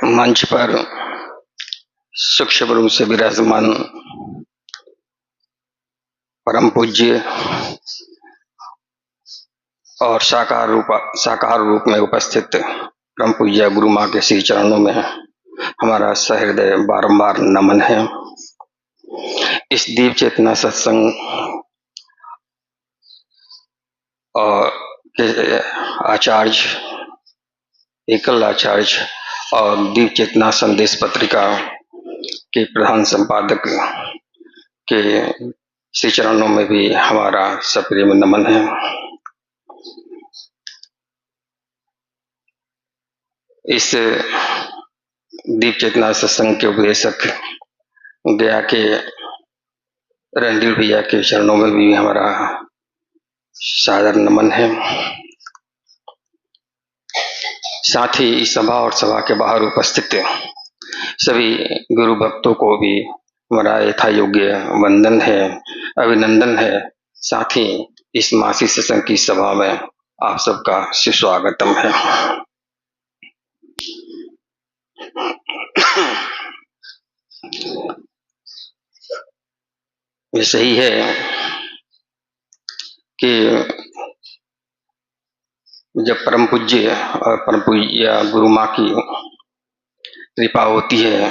मंच पर सूक्ष्म रूप से विराजमान परम पूज्य और साकार रूप में उपस्थित परम पूज्य गुरु माँ के श्री चरणों में हमारा सहृदय बारंबार नमन है। इस दीप चेतना सत्संग और के आचार्य एकल आचार्य और दीप चेतना संदेश पत्रिका के प्रधान संपादक के श्री चरणों में भी हमारा सप्रेम नमन है। इस दीप चेतना सत्संग के उपदेशक गया के रणधीर भैया के चरणों में भी हमारा सादर नमन है। साथ ही इस सभा और सभा के बाहर उपस्थित सभी गुरु भक्तों को भी हमारा यथा योग्य वंदन है, अभिनंदन है। साथ ही इस मासिक सत्संग की सभा में आप सबका सुस्वागतम है। ये सही है कि जब परम पूज्य और परम पूज्य गुरु माँ की कृपा होती है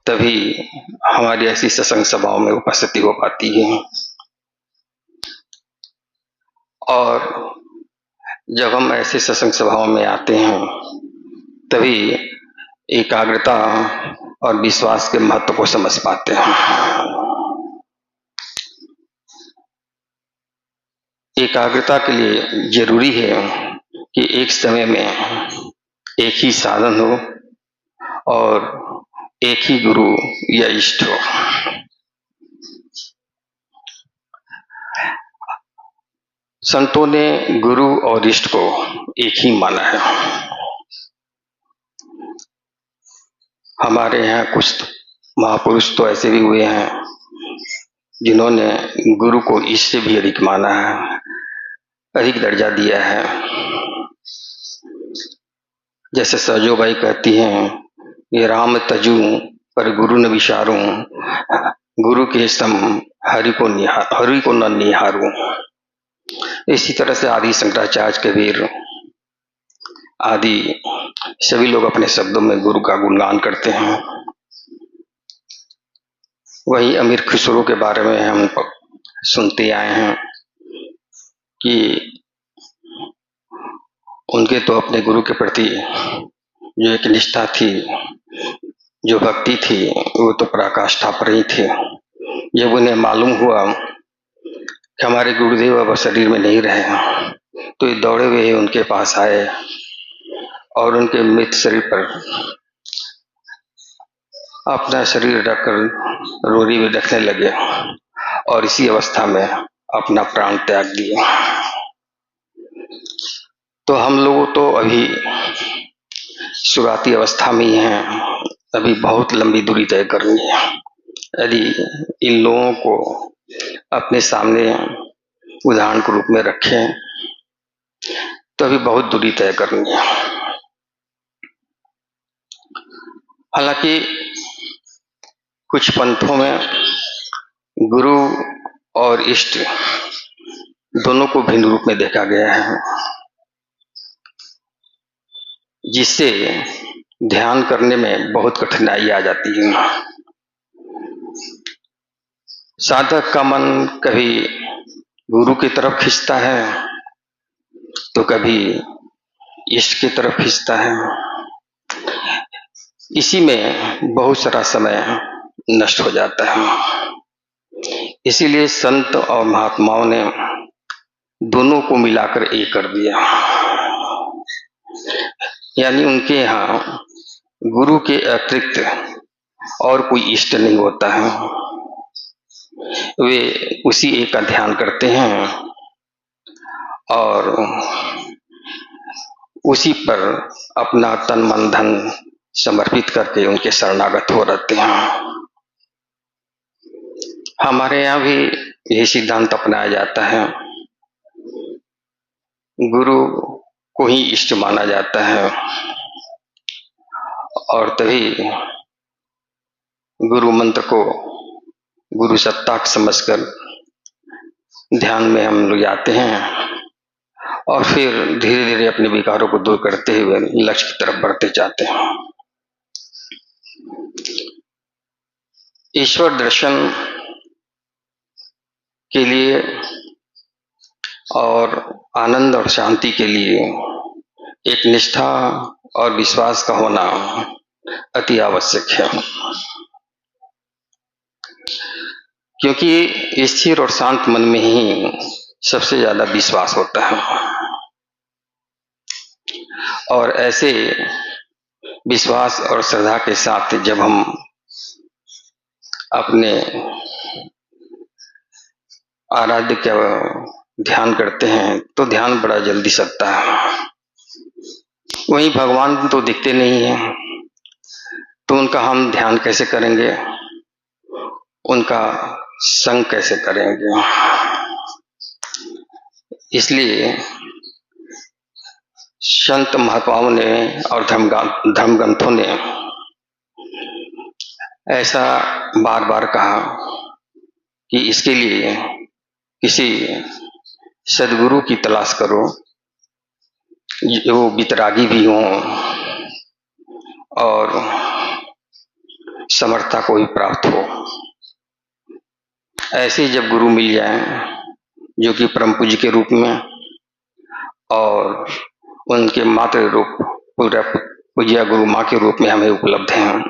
तभी हमारी ऐसी सत्संग सभाओं में उपस्थिति हो पाती है। और जब हम ऐसे सत्संग सभाओं में आते हैं तभी एकाग्रता और विश्वास के महत्व को समझ पाते हैं। एकाग्रता के लिए जरूरी है कि एक समय में एक ही साधन हो और एक ही गुरु या इष्ट हो। संतों ने गुरु और इष्ट को एक ही माना है। हमारे यहाँ कुछ महापुरुष तो ऐसे भी हुए हैं जिन्होंने गुरु को इष्ट से भी अधिक माना है, अधिक दर्जा दिया है। जैसे सहजोबाई कहती हैं, ये राम तजू पर गुरु न विचारूं, गुरु के सम हरि को न निहारूं। इसी तरह से आदि शंकराचार्य कबीर आदि सभी लोग अपने शब्दों में गुरु का गुणगान करते हैं। वही अमीर खुसरो के बारे में हम सुनते आए हैं कि उनके तो अपने गुरु के प्रति जो एक निष्ठा थी, जो भक्ति थी, वो तो पराकाष्ठा पर ही थी। जब उन्हें मालूम हुआ कि हमारे गुरुदेव अब शरीर में नहीं रहे तो ये दौड़े हुए उनके पास आए और उनके मृत शरीर पर अपना शरीर रखकर रोरी में रखने लगे और इसी अवस्था में अपना प्राण त्याग दिया। तो हम लोग तो अभी शुरुआती अवस्था में ही हैं, अभी बहुत लंबी दूरी तय करनी है। यदि इन लोगों को अपने सामने उदाहरण के रूप में रखें तो अभी बहुत दूरी तय करनी है। हालांकि कुछ पंथों में गुरु और इष्ट दोनों को भिन्न रूप में देखा गया है, जिससे ध्यान करने में बहुत कठिनाई आ जाती है। साधक का मन कभी गुरु की तरफ खींचता है तो कभी इष्ट की तरफ खींचता है। इसी में बहुत सारा समय नष्ट हो जाता है। इसीलिए संत और महात्माओं ने दोनों को मिलाकर एक कर दिया। यानी उनके यहाँ गुरु के अतिरिक्त और कोई इष्ट नहीं होता है। वे उसी एक का ध्यान करते हैं और उसी पर अपना तन मन धन समर्पित करके उनके शरणागत हो रहते हैं। हमारे यहाँ भी यही सिद्धांत अपनाया जाता है। गुरु को ही इष्ट माना जाता है और तभी गुरु मंत्र को गुरु सत्ता समझकर ध्यान में हम लोग जाते हैं और फिर धीरे धीरे अपने विकारों को दूर करते हुए लक्ष्य की तरफ बढ़ते जाते हैं। ईश्वर दर्शन के लिए और आनंद और शांति के लिए एक निष्ठा और विश्वास का होना अति आवश्यक है, क्योंकि स्थिर और शांत मन में ही सबसे ज्यादा विश्वास होता है। और ऐसे विश्वास और श्रद्धा के साथ जब हम अपने आराध्य का ध्यान करते हैं तो ध्यान बड़ा जल्दी सकता है। वहीं भगवान तो दिखते नहीं है, तो उनका हम ध्यान कैसे करेंगे, उनका संग कैसे करेंगे। इसलिए संत महात्माओं ने और धर्म ग्रंथों ने ऐसा बार बार कहा कि इसके लिए किसी सदगुरु की तलाश करो जो वितरागी भी हों और समर्था को भी प्राप्त हो। ऐसे जब गुरु मिल जाए जो कि परम पूज्य के रूप में और उनके मातृ रूप पूरा पूज्य गुरु माँ के रूप में हमें उपलब्ध हैं,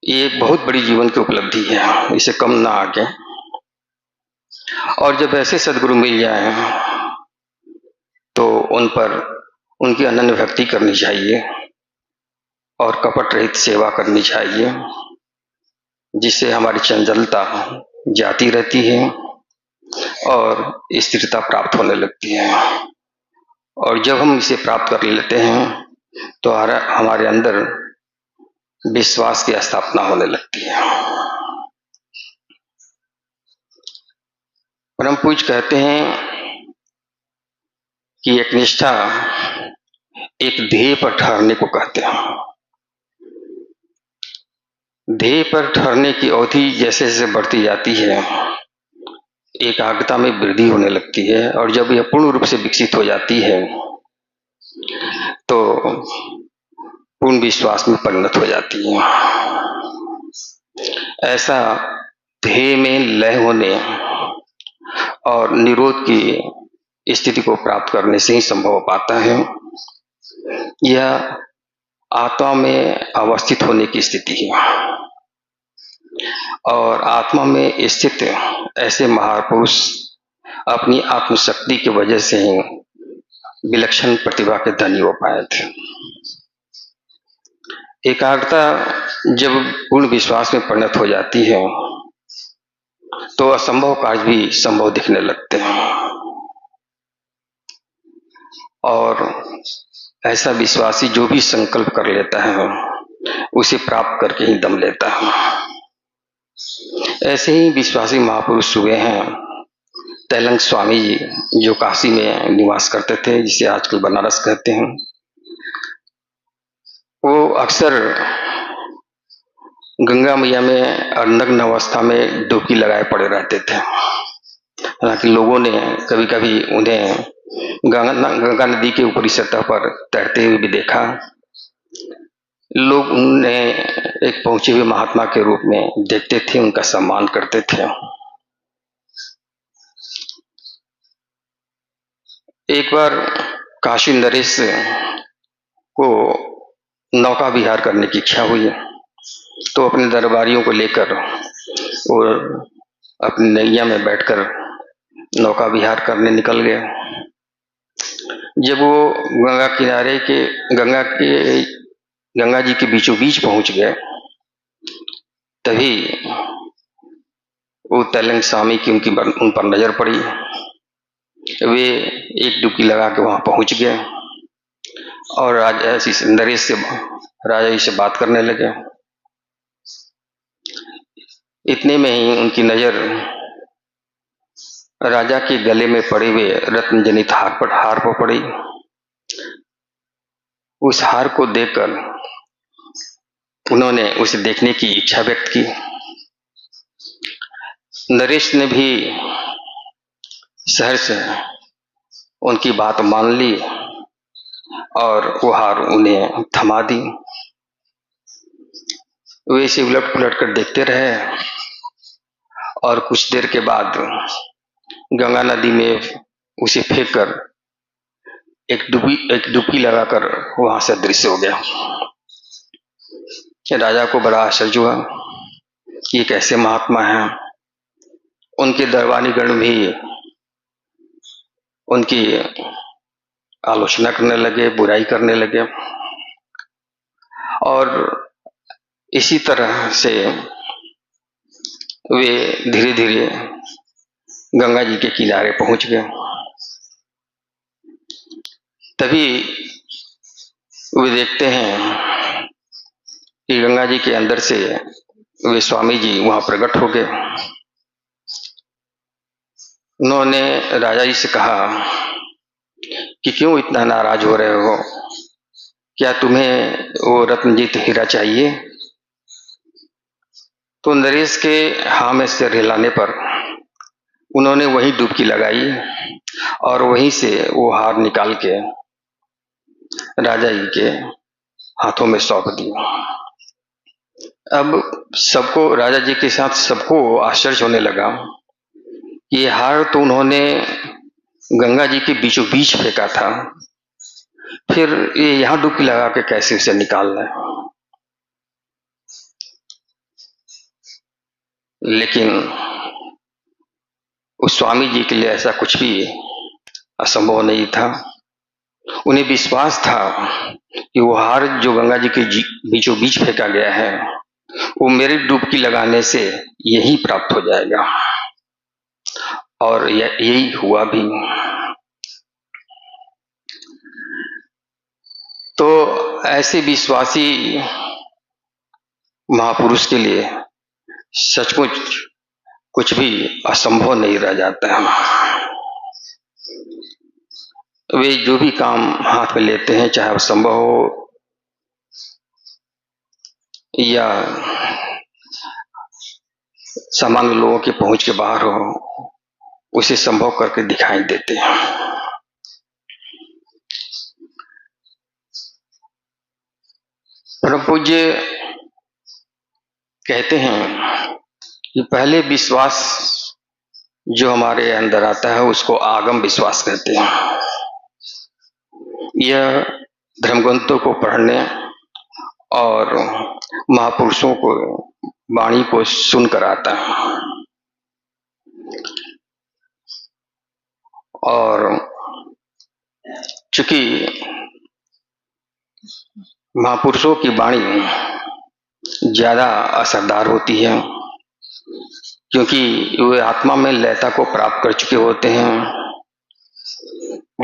ये बहुत बड़ी जीवन की उपलब्धि है, इसे कम ना आके। और जब ऐसे सदगुरु मिल जाए तो उन पर उनकी अनन्य भक्ति करनी चाहिए और कपट रहित सेवा करनी चाहिए, जिससे हमारी चंचलता जाती रहती है और स्थिरता प्राप्त होने लगती है। और जब हम इसे प्राप्त कर लेते हैं तो हमारे अंदर विश्वास की स्थापना होने लगती है। परम पूज्य कहते हैं कि एक निष्ठा एक ध्येय पर ठहरने को कहते हैं। ध्येय पर ठहरने की अवधि जैसे जैसे बढ़ती जाती है, एकाग्रता में वृद्धि होने लगती है और जब यह पूर्ण रूप से विकसित हो जाती है तो पूर्ण विश्वास में परिणत हो जाती है। ऐसा ध्येय में लय होने और निरोध की स्थिति को प्राप्त करने से ही संभव हो पाता है। यह आत्मा में अवस्थित होने की स्थिति है और आत्मा में स्थित ऐसे महापुरुष अपनी आत्मशक्ति की वजह से ही विलक्षण प्रतिभा के धनी हो पाए थे। एकाग्रता जब पूर्ण विश्वास में परिणत हो जाती है तो असंभव कार्य भी संभव दिखने लगते हैं और ऐसा विश्वासी जो भी संकल्प कर लेता है उसे प्राप्त करके ही दम लेता है। ऐसे ही विश्वासी महापुरुष हुए हैं तैलंग स्वामी जी, जो काशी में निवास करते थे, जिसे आजकल बनारस कहते हैं। वो अक्सर गंगा मैया में नग्न अवस्था में डुबकी लगाए पड़े रहते थे। हालांकि लोगों ने कभी कभी उन्हें गंगा नदी के ऊपरी सतह पर तैरते हुए भी देखा। लोग उन्हें एक पहुंचे हुए महात्मा के रूप में देखते थे, उनका सम्मान करते थे। एक बार काशी नरेश को नौका विहार करने की इच्छा हुई तो अपने दरबारियों को लेकर और अपनी नैया में बैठकर नौका विहार करने निकल गए। जब वो गंगा जी के बीचों बीच पहुंच गए तभी वो तैलंग स्वामी की उन पर नजर पड़ी। वे एक डुबकी लगा के वहां पहुंच गए और राजा जी से बात करने लगे। इतने में ही उनकी नजर राजा के गले में पड़े हुए रत्न जनित हार पर पड़ी। उस हार को देखकर उन्होंने उसे देखने की इच्छा व्यक्त की। नरेश ने भी सहर्ष उनकी बात मान ली और वो हार उन्हें थमा दी। वे इसे उलट पुलट कर देखते रहे और कुछ देर के बाद गंगा नदी में उसे फेंक कर एक डुबकी लगाकर वहां से अदृश्य हो गया। राजा को बड़ा आश्चर्य हुआ कि ये कैसे महात्मा हैं। उनके दरबारी गण भी उनकी आलोचना करने लगे, बुराई करने लगे और इसी तरह से वे धीरे धीरे गंगा जी के किनारे पहुंच गए। तभी वे देखते हैं कि गंगा जी के अंदर से वे स्वामी जी वहां प्रकट हो गए। उन्होंने राजा जी से कहा कि क्यों इतना नाराज हो रहे हो, क्या तुम्हें वो रत्नजीत हीरा चाहिए? तो नरेश के हाँ में सिर हिलाने पर उन्होंने वही डुबकी लगाई और वहीं से वो हार निकाल के राजा जी के हाथों में सौंप दी। अब सबको, राजा जी के साथ सबको आश्चर्य होने लगा। ये हार तो उन्होंने गंगा जी के बीचों बीच फेंका था, फिर ये यहां डुबकी लगा के कैसे उसे निकाल लें? लेकिन उस स्वामी जी के लिए ऐसा कुछ भी असंभव नहीं था। उन्हें विश्वास था कि वो हार जो गंगा जी के बीचों बीच फेंका गया है वो मेरी डुबकी लगाने से यही प्राप्त हो जाएगा और यही हुआ भी। तो ऐसे विश्वासी महापुरुष के लिए सचमुच कुछ भी असंभव नहीं रह जाता है। वे जो भी काम हाथ में लेते हैं, चाहे वो संभव हो या सामान्य लोगों के पहुंच के बाहर हो, उसे संभव करके दिखाई देते हैं। परम पूज्य कहते हैं कि पहले विश्वास जो हमारे अंदर आता है उसको आगम विश्वास कहते हैं। यह धर्मग्रंथों को पढ़ने और महापुरुषों को वाणी को सुनकर आता है और चूंकि महापुरुषों की वाणी ज्यादा असरदार होती है क्योंकि वे आत्मा में लयता को प्राप्त कर चुके होते हैं।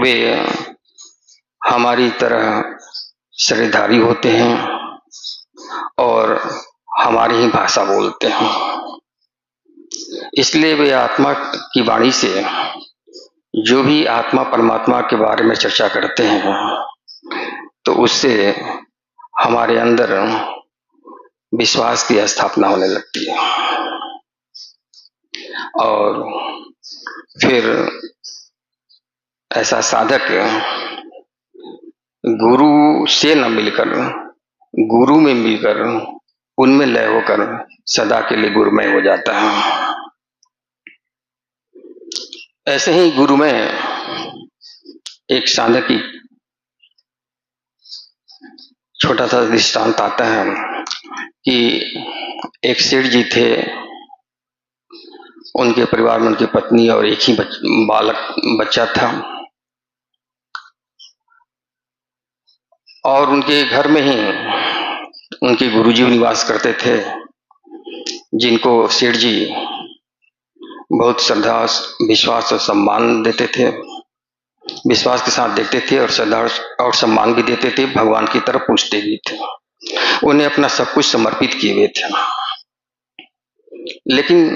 वे हमारी तरह शरीरधारी होते हैं और हमारी ही भाषा बोलते हैं, इसलिए वे आत्मा की वाणी से जो भी आत्मा परमात्मा के बारे में चर्चा करते हैं तो उससे हमारे अंदर विश्वास की स्थापना होने लगती है और फिर ऐसा साधक गुरु से न मिलकर गुरु में मिलकर उनमें लय होकर सदा के लिए गुरुमय हो जाता है। ऐसे ही गुरु में एक साधक की छोटा सा दृष्टांत आता है कि एक सेठ जी थे, उनके परिवार में उनकी पत्नी और एक ही बच्चा था और उनके घर में ही उनके गुरुजी निवास करते थे जिनको सेठ जी बहुत श्रद्धा, विश्वास और सम्मान देते थे, विश्वास के साथ देखते थे और श्रद्धा और सम्मान भी देते थे, भगवान की तरफ पूछते भी थे, उन्हें अपना सब कुछ समर्पित किए हुए थे। लेकिन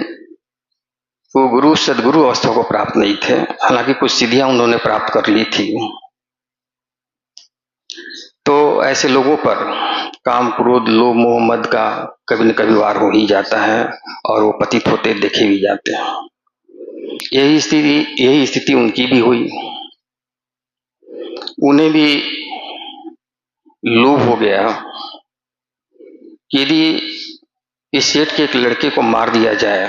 वो गुरु सदगुरु अवस्था को प्राप्त नहीं थे, हालांकि कुछ सिद्धियां उन्होंने प्राप्त कर ली थी। तो ऐसे लोगों पर काम, क्रोध, लोभ, मोह, मद का कभी न कभी वार हो ही जाता है और वो पतित होते देखे भी जाते हैं। यही स्थिति उनकी भी हुई। उन्हें भी लोभ हो गया कि यदि इस सेठ के एक लड़के को मार दिया जाए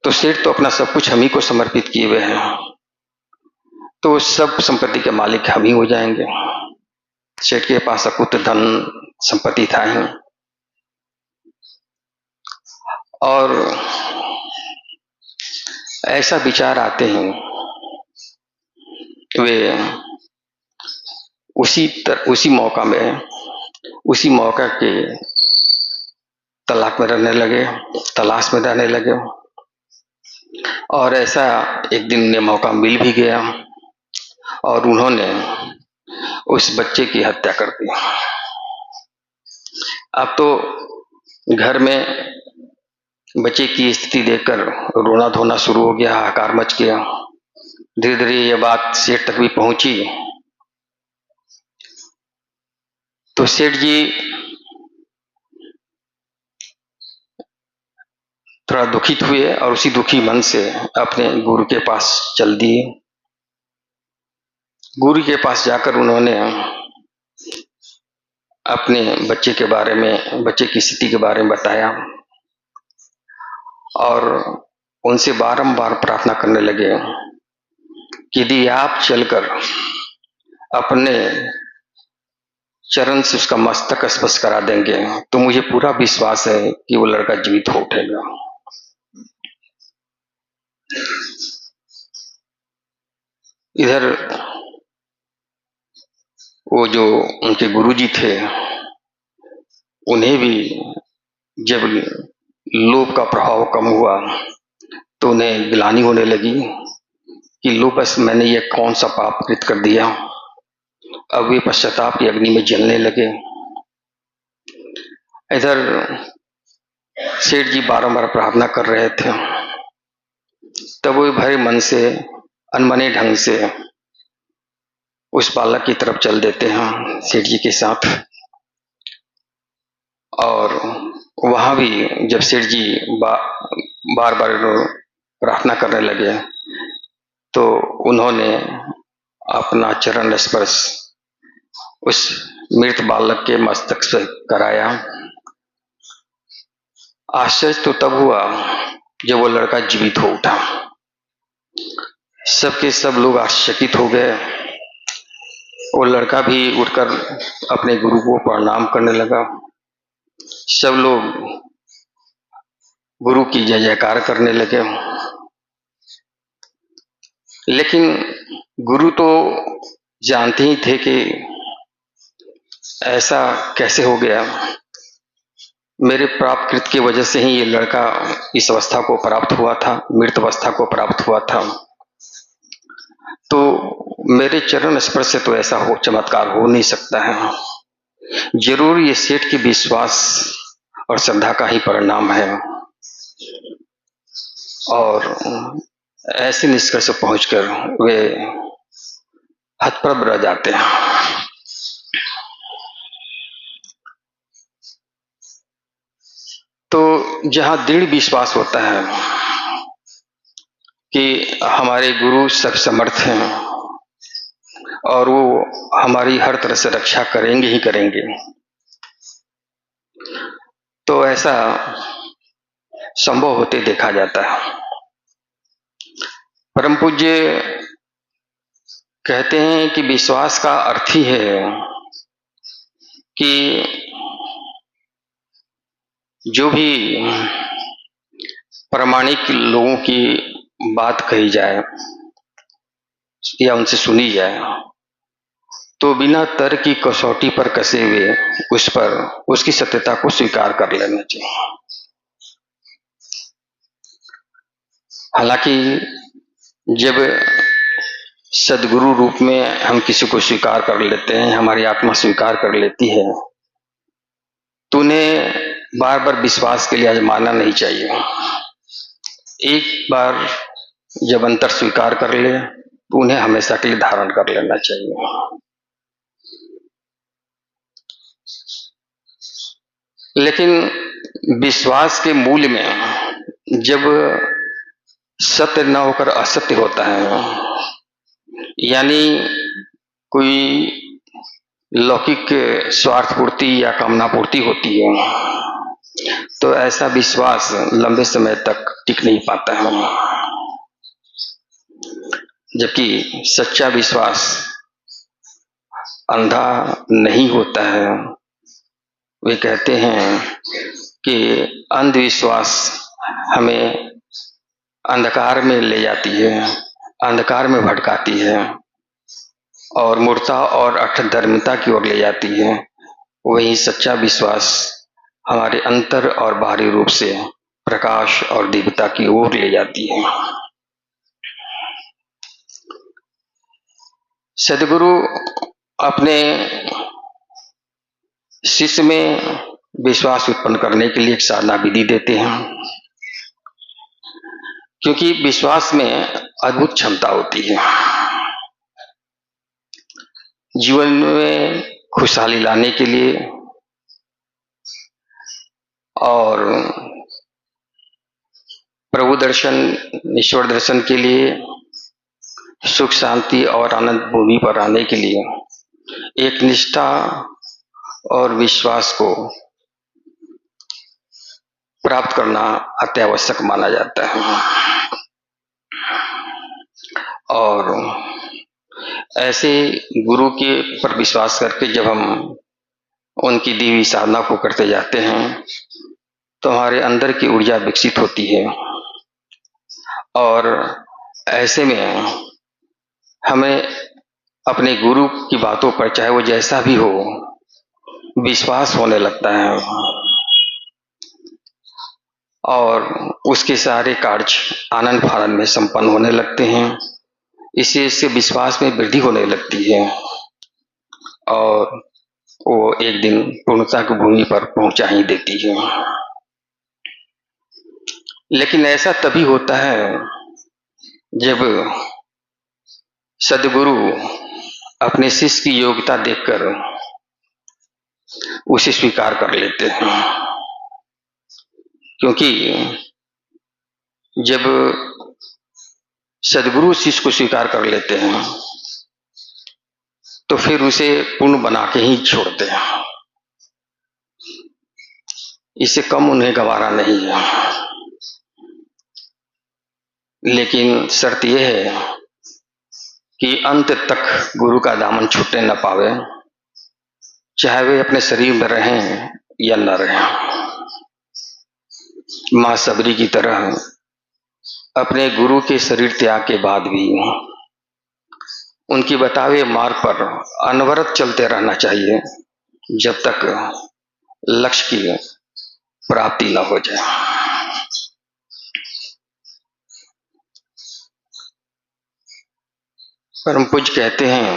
तो सेठ तो अपना सब कुछ हम ही को समर्पित किए हुए हैं, तो सब संपत्ति के मालिक हम ही हो जाएंगे। सेठ के पास अकुत धन संपत्ति था ही, और ऐसा विचार आते हैं वे उसी मौका के तलाश में रहने लगे। और ऐसा एक दिन उन्हें मौका मिल भी गया और उन्होंने उस बच्चे की हत्या कर दी। अब तो घर में बच्चे की स्थिति देखकर रोना धोना शुरू हो गया, हाहाकार मच गया। धीरे धीरे ये बात सेठ तक भी पहुंची तो सेठ जी थोड़ा दुखित हुए और उसी दुखी मन से अपने गुरु के पास चल दिए। गुरु के पास जाकर उन्होंने अपने बच्चे की स्थिति के बारे में बताया और उनसे बारंबार प्रार्थना करने लगे कि यदि आप चलकर अपने चरण से उसका मस्तक स्पर्श करा देंगे तो मुझे पूरा विश्वास है कि वो लड़का जीवित हो उठेगा। इधर वो जो उनके गुरुजी थे उन्हें भी जब लोभ का प्रभाव कम हुआ तो उन्हें ग्लानि होने लगी कि लो बस मैंने ये कौन सा पाप कृत कर दिया। अब वे पश्चाताप की अग्नि में जलने लगे। इधर सेठ जी बारंबार प्रार्थना कर रहे थे, तब वे भरे मन से अनमने ढंग से उस बालक की तरफ चल देते हैं सेठ जी के साथ। और वहां भी जब सेठ जी बार बार प्रार्थना करने लगे तो उन्होंने अपना चरण स्पर्श उस मृत बालक के मस्तक से कराया। आश्चर्य तो तब हुआ जब वो लड़का जीवित हो उठा। सबके सब लोग आश्चर्यचकित हो गए। वो लड़का भी उठकर अपने गुरु को प्रणाम करने लगा। सब लोग गुरु की जय जयकार करने लगे। लेकिन गुरु तो जानते ही थे कि ऐसा कैसे हो गया, मेरे प्राप्त कृत की वजह से ही ये लड़का इस अवस्था को प्राप्त हुआ था, मृत अवस्था को प्राप्त हुआ था। तो मेरे चरण स्पर्श से तो ऐसा चमत्कार हो नहीं सकता है। जरूर ये सेठ के विश्वास और श्रद्धा का ही परिणाम है। और ऐसे निष्कर्ष पहुंचकर वे हतप्रभ रह जाते हैं। तो जहां दृढ़ विश्वास होता है कि हमारे गुरु सब समर्थ हैं और वो हमारी हर तरह से रक्षा करेंगे ही करेंगे, तो ऐसा संभव होते देखा जाता है। परम पूज्य कहते हैं कि विश्वास का अर्थ ही है कि जो भी प्रामाणिक लोगों की बात कही जाए या उनसे सुनी जाए तो बिना तर्क की कसौटी पर कसे हुए उस पर उसकी सत्यता को स्वीकार कर लेना चाहिए। हालांकि जब सदगुरु रूप में हम किसी को स्वीकार कर लेते हैं, हमारी आत्मा स्वीकार कर लेती है, तो उन्हें बार बार विश्वास के लिए आजमाना नहीं चाहिए। एक बार जब अंतर स्वीकार कर ले तो उन्हें हमेशा के लिए धारण कर लेना चाहिए। लेकिन विश्वास के मूल में जब सत्य न होकर असत्य होता है, यानी कोई लौकिक स्वार्थ पूर्ति या कामना पूर्ति होती है, तो ऐसा विश्वास लंबे समय तक टिक नहीं पाता है। जबकि सच्चा विश्वास अंधा नहीं होता है। वे कहते हैं कि अंधविश्वास हमें अंधकार में ले जाती है, अंधकार में भटकाती है और मूर्खता और अधर्मिता की ओर ले जाती है। वही सच्चा विश्वास हमारे अंतर और बाहरी रूप से प्रकाश और दिव्यता की ओर ले जाती है। सद्गुरु अपने शिष्य में विश्वास उत्पन्न करने के लिए एक साधना विधि देते हैं, क्योंकि विश्वास में अद्भुत क्षमता होती है। जीवन में खुशहाली लाने के लिए और प्रभु दर्शन, ईश्वर दर्शन के लिए, सुख शांति और आनंद भूमि पर आने के लिए एक निष्ठा और विश्वास को प्राप्त करना अत्यावश्यक माना जाता है। और ऐसे गुरु के पर विश्वास करके जब हम उनकी दी हुई साधना को करते जाते हैं तो हमारे अंदर की ऊर्जा विकसित होती है और ऐसे में हमें अपने गुरु की बातों पर, चाहे वो जैसा भी हो, विश्वास होने लगता है और उसके सारे कार्य आनंद फानंद में संपन्न होने लगते हैं। इससे विश्वास में वृद्धि होने लगती है और वो एक दिन पूर्णता की भूमि पर पहुंचा ही देती है। लेकिन ऐसा तभी होता है जब सद्गुरु अपने शिष्य की योग्यता देखकर उसे स्वीकार कर लेते हैं। क्योंकि जब सद्गुरु शिष्य को स्वीकार कर लेते हैं तो फिर उसे पूर्ण बना के ही छोड़ते हैं। इससे कम उन्हें गवारा नहीं है। लेकिन शर्त यह है कि अंत तक गुरु का दामन छूटने न पावे, चाहे वे अपने शरीर में रहें या न रहें। मां सबरी की तरह अपने गुरु के शरीर त्याग के बाद भी उनकी बतावे मार्ग पर अनवरत चलते रहना चाहिए जब तक लक्ष्य की प्राप्ति न हो जाए। परम पूज्य कहते हैं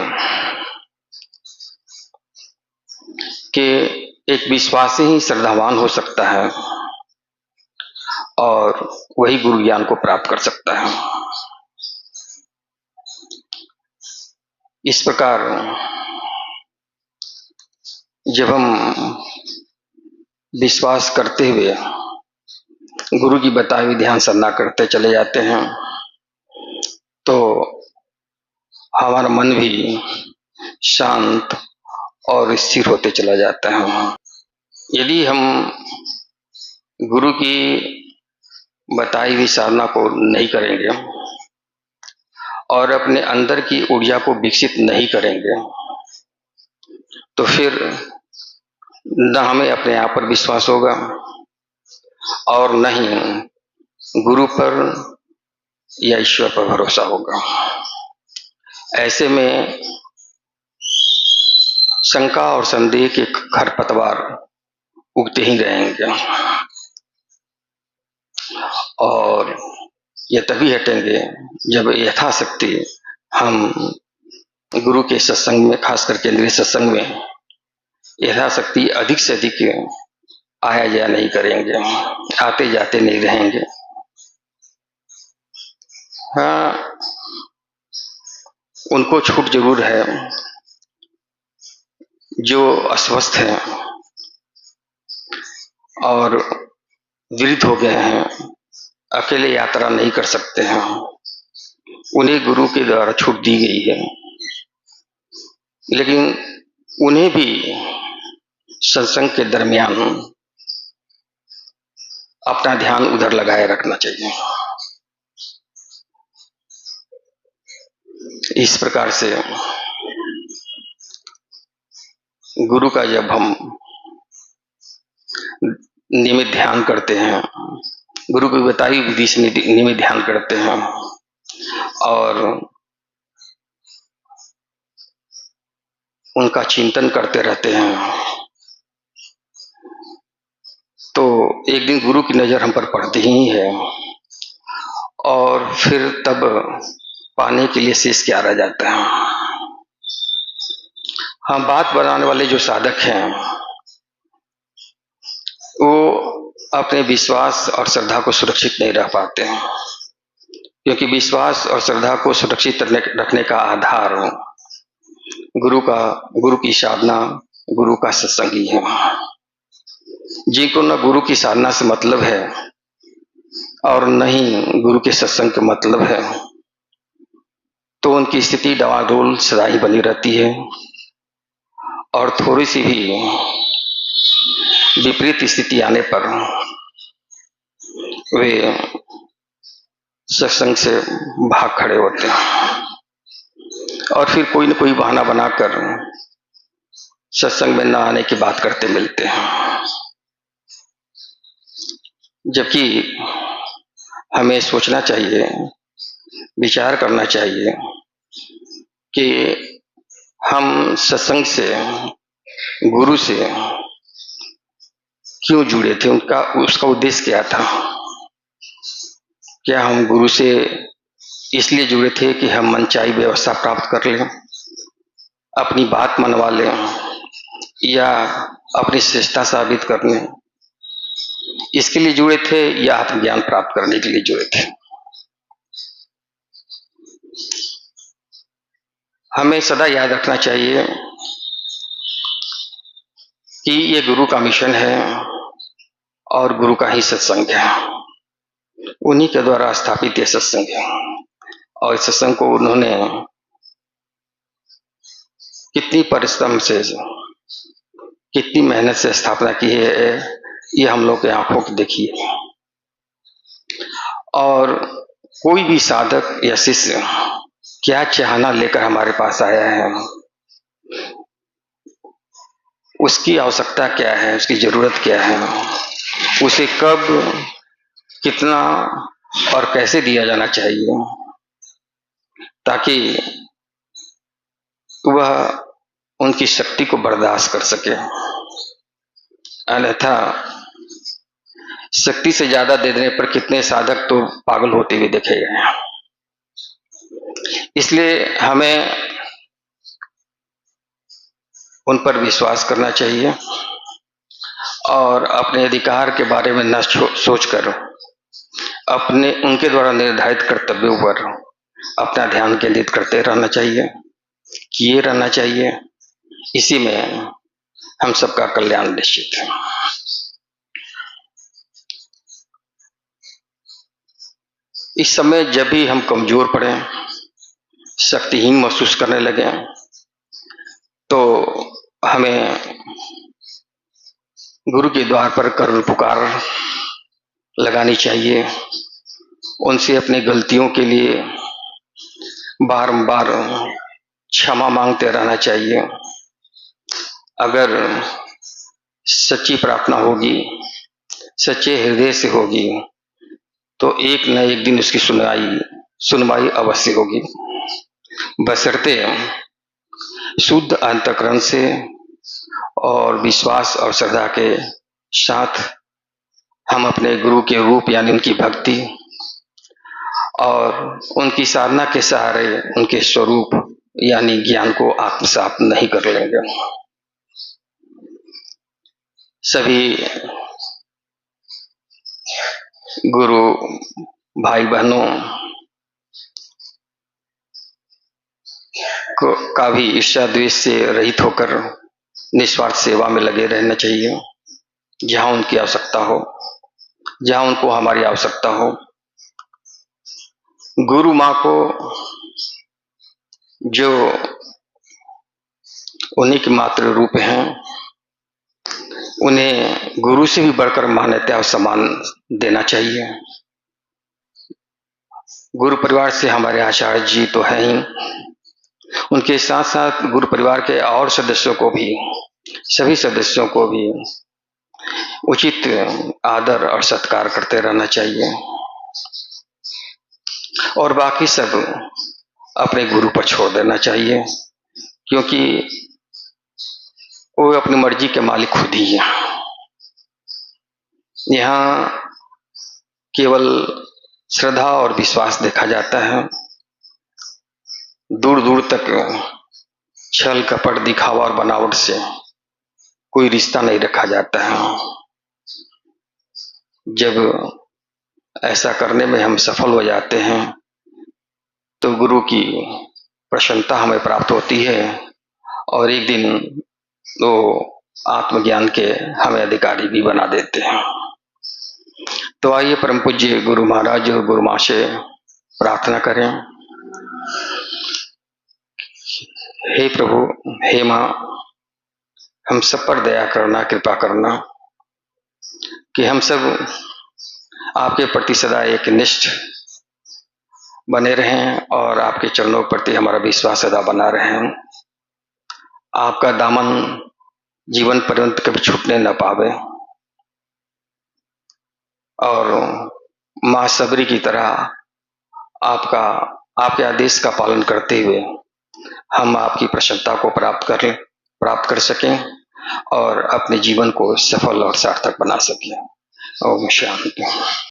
कि एक विश्वासी ही श्रद्धावान हो सकता है और वही गुरु ज्ञान को प्राप्त कर सकता है। इस प्रकार जब हम विश्वास करते हुए गुरु की बताई हुई ध्यान साधना करते चले जाते हैं तो हमारा मन भी शांत और स्थिर होते चला जाता है। यदि हम गुरु की बताई हुई साधना को नहीं करेंगे और अपने अंदर की ऊर्जा को विकसित नहीं करेंगे तो फिर न हमें अपने आप पर विश्वास होगा और न ही गुरु पर या ईश्वर पर भरोसा होगा। ऐसे में शंका और संदेह के खरपतवार उगते ही रहेंगे और ये तभी हटेंगे जब यथाशक्ति हम गुरु के सत्संग में, खासकर केंद्रीय सत्संग में यथाशक्ति अधिक से अधिक आया जाया नहीं करेंगे, आते जाते नहीं रहेंगे। हाँ, उनको छूट जरूर है जो अस्वस्थ है, और वृद्ध हो गए हैं, अकेले यात्रा नहीं कर सकते हैं, उन्हें गुरु के द्वारा छूट दी गई है, लेकिन उन्हें भी सत्संग के दरमियान अपना ध्यान उधर लगाए रखना चाहिए। इस प्रकार से गुरु का जब हम नियमित ध्यान करते हैं, गुरु की बताई विधि से नियमित ध्यान करते हैं और उनका चिंतन करते रहते हैं, तो एक दिन गुरु की नजर हम पर पड़ती ही है और फिर तब पाने के लिए शेष क्या रह जाता है। हम बात बनाने वाले जो साधक हैं वो अपने विश्वास और श्रद्धा को सुरक्षित नहीं रख पाते हैं, क्योंकि विश्वास और श्रद्धा को सुरक्षित रखने का आधार गुरु की साधना, गुरु का सत्संगी है। जिनको न गुरु की साधना से मतलब है और न ही गुरु के सत्संग का मतलब है, तो उनकी स्थिति डवाडोल सदा ही बनी रहती है और थोड़ी सी भी विपरीत स्थिति आने पर वे सत्संग से भाग खड़े होते हैं और फिर कोई न कोई बहाना बनाकर सत्संग में न आने की बात करते मिलते हैं। जबकि हमें सोचना चाहिए, विचार करना चाहिए कि हम सत्संग से, गुरु से क्यों जुड़े थे, उसका उद्देश्य क्या था। क्या हम गुरु से इसलिए जुड़े थे कि हम मनचाही व्यवस्था प्राप्त कर लें, अपनी बात मनवा लें या अपनी श्रेष्ठता साबित कर लें, इसके लिए जुड़े थे या आत्मज्ञान प्राप्त करने के लिए जुड़े थे। हमें सदा याद रखना चाहिए कि ये गुरु का मिशन है और गुरु का ही सत्संग है, उन्हीं के द्वारा स्थापित ये सत्संग है और इस सत्संग को उन्होंने कितनी परिश्रम से, कितनी मेहनत से स्थापना की है, ये हम लोग के आंखों की देखिए। और कोई भी साधक या शिष्य क्या चाहना लेकर हमारे पास आया है, उसकी आवश्यकता क्या है, उसकी जरूरत क्या है, उसे कब, कितना और कैसे दिया जाना चाहिए, ताकि वह उनकी शक्ति को बर्दाश्त कर सके। अन्यथा शक्ति से ज्यादा दे देने पर कितने साधक तो पागल होते हुए देखे गए। इसलिए हमें उन पर विश्वास करना चाहिए और अपने अधिकार के बारे में न सोचकर अपने उनके द्वारा निर्धारित कर्तव्यों पर अपना ध्यान केंद्रित करते रहना चाहिए, किए रहना चाहिए। इसी में हम सबका कल्याण निश्चित है। इस समय जब भी हम कमजोर पड़े, शक्तिहीन महसूस करने लगे, तो हमें गुरु के द्वार पर करुण पुकार लगानी चाहिए, उनसे अपनी गलतियों के लिए बारंबार क्षमा मांगते रहना चाहिए। अगर सच्ची प्रार्थना होगी, सच्चे हृदय से होगी, तो एक न एक दिन उसकी सुनवाई अवश्य होगी, बशर्ते शुद्ध अंतःकरण से और विश्वास और श्रद्धा के साथ हम अपने गुरु के रूप यानी उनकी भक्ति और उनकी साधना के सहारे उनके स्वरूप यानी ज्ञान को आत्मसात नहीं कर लेंगे। सभी गुरु भाई बहनों का भी ईर्ष्या द्वेष से रहित होकर निस्वार्थ सेवा में लगे रहना चाहिए जहाँ उनकी आवश्यकता हो, जहाँ उनको हमारी आवश्यकता हो। गुरु माँ को जो उन्हीं के मात्र रूप हैं, उन्हें गुरु से भी बढ़कर मान्यता और सम्मान देना चाहिए। गुरु परिवार से हमारे आचार्य जी तो हैं ही, उनके साथ साथ गुरु परिवार के और सदस्यों को भी, सभी सदस्यों को भी उचित आदर और सत्कार करते रहना चाहिए और बाकी सब अपने गुरु पर छोड़ देना चाहिए, क्योंकि वो अपनी मर्जी के मालिक खुद ही है। यहाँ केवल श्रद्धा और विश्वास देखा जाता है, दूर दूर तक छल कपट दिखावा और बनावट से कोई रिश्ता नहीं रखा जाता है। जब ऐसा करने में हम सफल हो जाते हैं तो गुरु की प्रसन्नता हमें प्राप्त होती है और एक दिन वो आत्मज्ञान के हमें अधिकारी भी बना देते हैं। तो आइए परम पूज्य गुरु महाराज और गुरु माँ से प्रार्थना करें। हे प्रभु, हे माँ, हम सब पर दया करना, कृपा करना कि हम सब आपके प्रति सदा एक निष्ठ बने रहें और आपके चरणों के प्रति हमारा विश्वास सदा बना रहे। आपका दामन जीवन पर्यंत कभी छूटने न पावे और माँ सबरी की तरह आपके आदेश का पालन करते हुए हम आपकी प्रसन्नता को प्राप्त कर सकें और अपने जीवन को सफल और सार्थक बना सकें। ओम शांति।